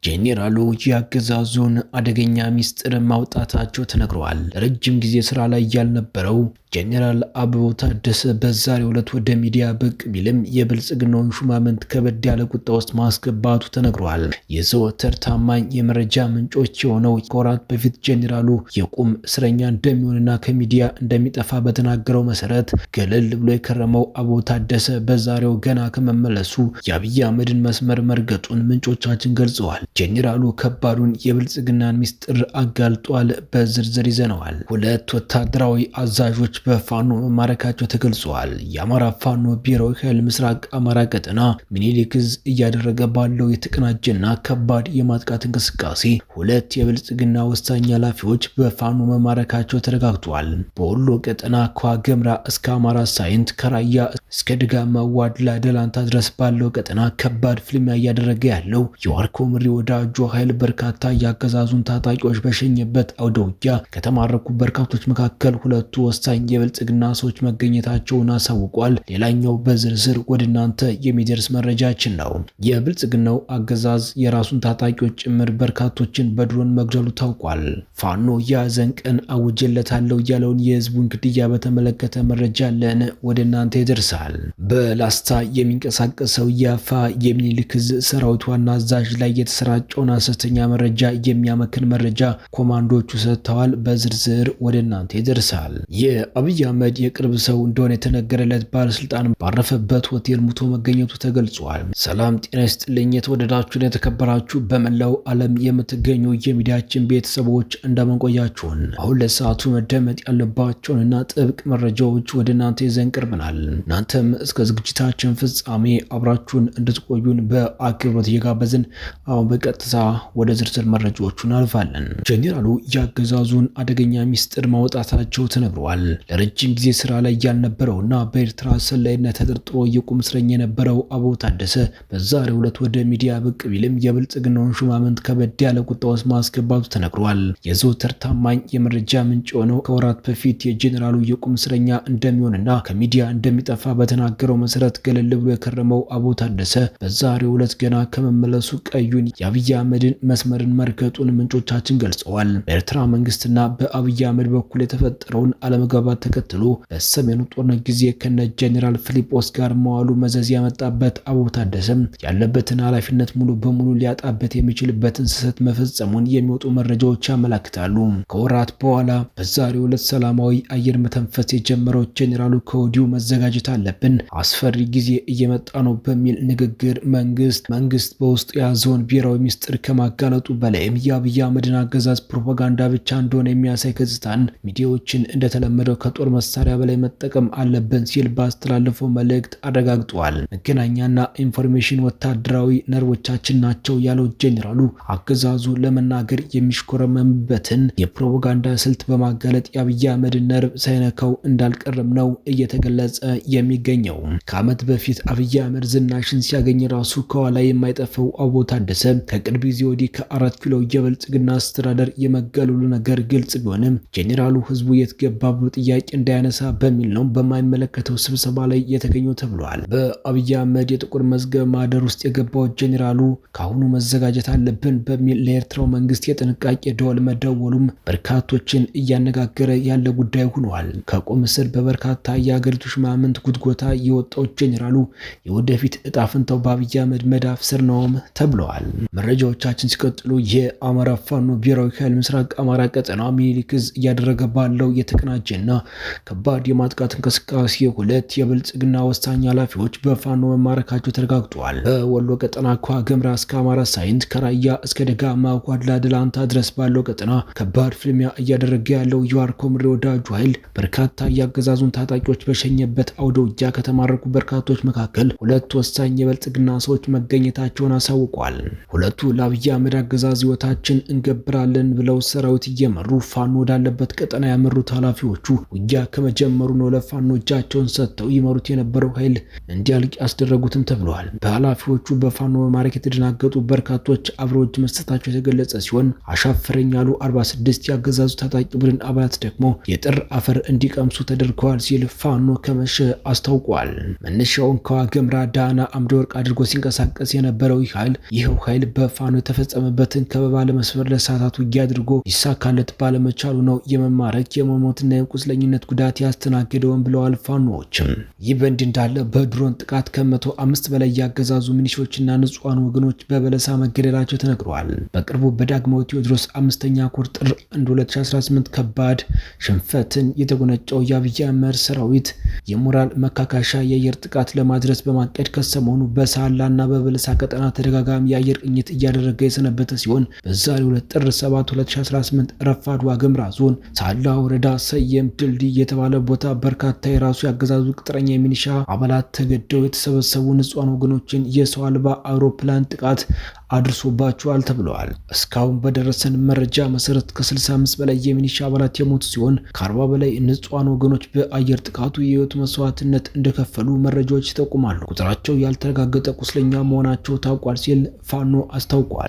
ጄኔራሉ የአገዛዙን አደገኛ ሚስጥር ማውጣታቸው ተነግሯል። ለረጅም ጊዜ ስራ ላይ ያልነበረው ጄኔራል አበባው ታደሰ በዛሬው ዕለት ወደ ሚዲያ ብቅ ቢልም የብልጽግናውን ሹማምንት ከበድ ያለ ቁጣ ውስጥ ማስገባቱ ተነግሯል። የዘወትር ታማኝ የመረጃ ምንጮች የሆነው ከወራት በፊት ጄኔራሉ የቁም እስረኛ እንደሚሆንና ከሚዲያ እንደሚጠፋ በተናገረው መሰረት ገለል ብሎ የከረመው አበባው ታደሰ በዛሬው ገና ከመመለሱ የአብይ አህመድን መስመር መርገጡን ምንጮቻችን ገልጸዋል። ጄኔራሉ ከባዱን የብልጽግናን ሚስጥር አጋልጧል። በዝርዝር ይዘነዋል። ሁለት ወታደራዊ አዛዦች በፋኖ መማረካቸው ተገልጿል። የአማራ ፋኖ ብሔራዊ ኃይል ምስራቅ አማራ ቀጠና ምኒልክ ዕዝ እያደረገ ባለው የተቀናጀና ከባድ የማጥቃት እንቅስቃሴ ሁለት የብልጽግና ወሳኝ ኃላፊዎች በፋኖ መማረካቸው ተረጋግጧል። በወሎ ቀጠና ከዋግምራ እስከ አማራ ሳይንት ከራያ እስከ ድጋማ ዋድላ ደላንታ ድረስ ባለው ቀጠና ከባድ ፍልሚያ እያደረገ ያለው የዋርኮ ምሪ ወዳጆ ኃይል በርካታ ያገዛዙን ታጣቂዎች በሸኘበት አውደ ውጊያ ከተማረኩ በርካቶች መካከል ሁለቱ ወሳኝ የብልጽግና ሰዎች መገኘታቸውን አሳውቋል። ሌላኛው በዝርዝር ወደ እናንተ የሚደርስ መረጃችን ነው። የብልጽግናው አገዛዝ የራሱን ታጣቂዎች ጭምር በርካቶችን በድሮን መግደሉ ታውቋል። ፋኖ የሐዘን ቀን አውጀለታለሁ ያለውን የህዝቡን ግድያ በተመለከተ መረጃ ለን ወደ እናንተ ይደርሳል። በላስታ የሚንቀሳቀሰው የአፋ የሚኒልክ ዕዝ ሰራዊት ዋና አዛዥ ላይ የተሰራጨውን ሐሰተኛ መረጃ የሚያመክን መረጃ ኮማንዶቹ ሰጥተዋል። በዝርዝር ወደ እናንተ ይደርሳል። የአብይ አህመድ የቅርብ ሰው እንደሆነ የተነገረለት ባለስልጣን ባረፈበት ሆቴል ሙቶ መገኘቱ ተገልጿል። ሰላም ጤና ይስጥልኝ። የተወደዳችሁን የተከበራችሁ በመላው ዓለም የምትገኙ የሚዲያችን ቤተሰቦች እንደመንቆያችሁን አሁን ለሰዓቱ መደመጥ ያለባቸውንና ጥብቅ መረጃዎች ወደ እናንተ ይዘን ቀርበናል። እናንተም እስከ ዝግጅታችን ፍጻሜ አብራችሁን እንድትቆዩን በአክብሮት እየጋበዝን አሁን በቀጥታ ወደ ዝርዝር መረጃዎቹ እናልፋለን። ጄኔራሉ የአገዛዙን አደገኛ ሚስጥር ማውጣታቸው ተነግሯል። ለረጅም ጊዜ ስራ ላይ ያልነበረውና በኤርትራ ሰላይነት ተጠርጥሮ የቁም እስረኛ የነበረው አበባው ታደሰ በዛሬው ዕለት ወደ ሚዲያ ብቅ ቢልም የብልጽግናውን ሹማምንት ከበድ ያለ ቁጣ ውስጥ ማስገባቱ ተነግሯል። የዘወትር ታማኝ የመረጃ ምንጭ የሆነው ከወራት በፊት የጄኔራሉ የቁም እስረኛ እንደሚሆንና ከሚዲያ እንደሚጠፋ በተናገረው መሰረት ገለል ብሎ የከረመው አበባው ታደሰ በዛሬው ዕለት ገና ከመመለሱ ቀዩን የአብይ አህመድን መስመርን መርገጡን ምንጮቻችን ገልጸዋል። በኤርትራ መንግስትና በአብይ አህመድ በኩል የተፈጠረውን አለመግባባት ተከትሎ በሰሜኑ ጦርነት ጊዜ ከነ ጄኔራል ፊሊጶስ ጋር መዋሉ መዘዝ ያመጣበት አበባው ታደሰም ያለበትን ኃላፊነት ሙሉ በሙሉ ሊያጣበት የሚችልበትን ስህተት መፈጸሙን የሚወጡ መረጃዎች ያመለክታሉ። ከወራት በኋላ በዛሬው ዕለት ሰላማዊ አየር መተንፈስ የጀመረው ጄኔራሉ ከወዲሁ መዘጋጀት አለብን፣ አስፈሪ ጊዜ እየመጣ ነው በሚል ንግግር መንግስት በውስጡ የያዘውን ብሔራዊ ሚስጥር ከማጋለጡ በላይም የአብይ አህመድን አገዛዝ ፕሮፓጋንዳ ብቻ እንደሆነ የሚያሳይ ገጽታን ሚዲያዎችን እንደተለመደው ከጦር መሳሪያ በላይ መጠቀም አለብን ሲል ባስተላለፈው መልእክት አረጋግጧል። መገናኛና ኢንፎርሜሽን ወታደራዊ ነርቮቻችን ናቸው ያለው ጄኔራሉ አገዛዙ ለመናገር የሚሽኮረመምበትን የፕሮፓጋንዳ ስልት በማጋለጥ የአብይ አህመድ ነርቭ ሳይነካው እንዳልቀረም ነው እየተገለጸ የሚገኘው። ከዓመት በፊት አብይ አህመድ ዝናሽን ሲያገኝ ራሱ ከኋላ የማይጠፋው አበባው ታደሰ ከቅርብ ጊዜ ወዲህ ከ4 ኪሎ የብልጽግና አስተዳደር የመገለሉ ነገር ግልጽ ቢሆንም ጄኔራሉ ህዝቡ የትገባ ብሎ ጥያቄ እንዳያነሳ በሚል ነው በማይመለከተው ስብሰባ ላይ የተገኘው ተብሏል። በአብይ አህመድ የጥቁር መዝገብ ማህደር ውስጥ የገባው ጄኔራሉ ከአሁኑ መዘጋጀት አለብን በሚል ለኤርትራው መንግስት የጥንቃቄ ደወል መደወሉም በርካቶችን እያነጋገረ ያለ ጉዳይ ሆኗል። ከቁም እስር በበርካታ የአገሪቱ ሹማምንት ጉትጎታ የወጣው ጄኔራሉ የወደፊት እጣ ፈንታው በአብይ አህመድ መዳፍ ስር ነውም ተብለዋል። መረጃዎቻችን ሲቀጥሉ የአማራ ፋኖ ብሔራዊ ኃይል ምስራቅ አማራ ቀጠና ምኒልክ ዕዝ እያደረገ ባለው የተቀናጀና ከባድ የማጥቃት እንቅስቃሴ ሁለት የብልጽግና ወሳኝ ኃላፊዎች በፋኖ መማረካቸው ተረጋግጧል። በወሎ ቀጠና ከዋግምራ እስከ አማራ ሳይንት ከራያ እስከ ደጋማ ዋድላ ደላንታ ድረስ ባለው ቀጠና ከባድ ፍልሚያ እያደረገ ያለው የዋርኮ ምሪ ወዳጆ ኃይል በርካታ ያገዛዙን ታጣቂዎች በሸኘበት አውደ ውጊያ ከተማረኩ በርካቶች መካከል ሁለት ወሳኝ የብልጽግና ሰዎች መገኘታቸውን አሳውቋል። ሁለቱ ለአብይ አህመድ አገዛዝ ህይወታችን እንገብራለን ብለው ሰራዊት እየመሩ ፋኖ ወዳለበት ቀጠና ያመሩት ኃላፊዎቹ ውጊያ ከመጀመሩ ነው ለፋኖ እጃቸውን ሰጥተው ይመሩት የነበረው ኃይል እንዲያልቅ ያስደረጉትም ተብሏል። በኃላፊዎቹ በፋኖ መማረክ የተደናገጡ በርካቶች አብረው እጅ መስጠታቸው የተገለጸ ሲሆን አሻፈረኝ ያሉ 46 ያገዛዙ ታጣቂ ቡድን አባላት ደግሞ የጥር አፈር እንዲቀምሱ ተደርገዋል ሲል ፋኖ ከመሸ አስታውቋል። መነሻውን ከዋግምራ ዳና አምደወርቅ አድርጎ ሲንቀሳቀስ የነበረው ይኸው ኃይል በፋኖ የተፈጸመበትን ከበባ ለመስበር ለሰዓታት ውጊያ አድርጎ ሊሳካለት ባለመቻሉ ነው የመማረክ የመሞትና የቁስለኝነት ጉዳት ያስተናገደውን ብለዋል ፋኖዎችም። ይህ በእንዲህ እንዳለ በድሮን ጥቃት ከ105 በላይ ያገዛዙ ሚኒሾችና ንጹሃን ወገኖች በበለሳ መገደላቸው ተነግረዋል። በቅርቡ በዳግማዊ ቴዎድሮስ 5ኛ ኮር ጥር 2018 ከባድ ሽንፈትን የተጎነጨው የአብይ አህመድ ሰራዊት የሞራል መካካሻ የአየር ጥቃት ለማድረስ በማቀድ ከሰሞኑ በሳላና በበለሳ ቀጠና ተደጋጋሚ የአየር ቅኝት እያደረገ የሰነበተ ሲሆን በዛሬው ዕለት ጥር 7 2018 ረፋድ ዋግምራ ዞን ሳላ ወረዳ ሰየም ድልድይ የተባለ ቦታ በርካታ የራሱ ያገዛዙ ቅጥረኛ የሚኒሻ አባላት ተገደው የተሰበሰቡ ንጹሃን ወገኖችን የሰው አልባ አውሮፕላን ጥቃት አድርሶባቸዋል ተብለዋል። እስካሁን በደረሰን መረጃ መሰረት ከ65 በላይ የሚኒሻ አባላት የሞቱ ሲሆን ከ40 በላይ ንጹሃን ወገኖች በአየር ጥቃቱ የህይወት መስዋዕትነት እንደከፈሉ መረጃዎች ይጠቁማሉ። ቁጥራቸው ያልተረጋገጠ ቁስለኛ መሆናቸው ታውቋል ሲል ፋኖ አስታውቋል።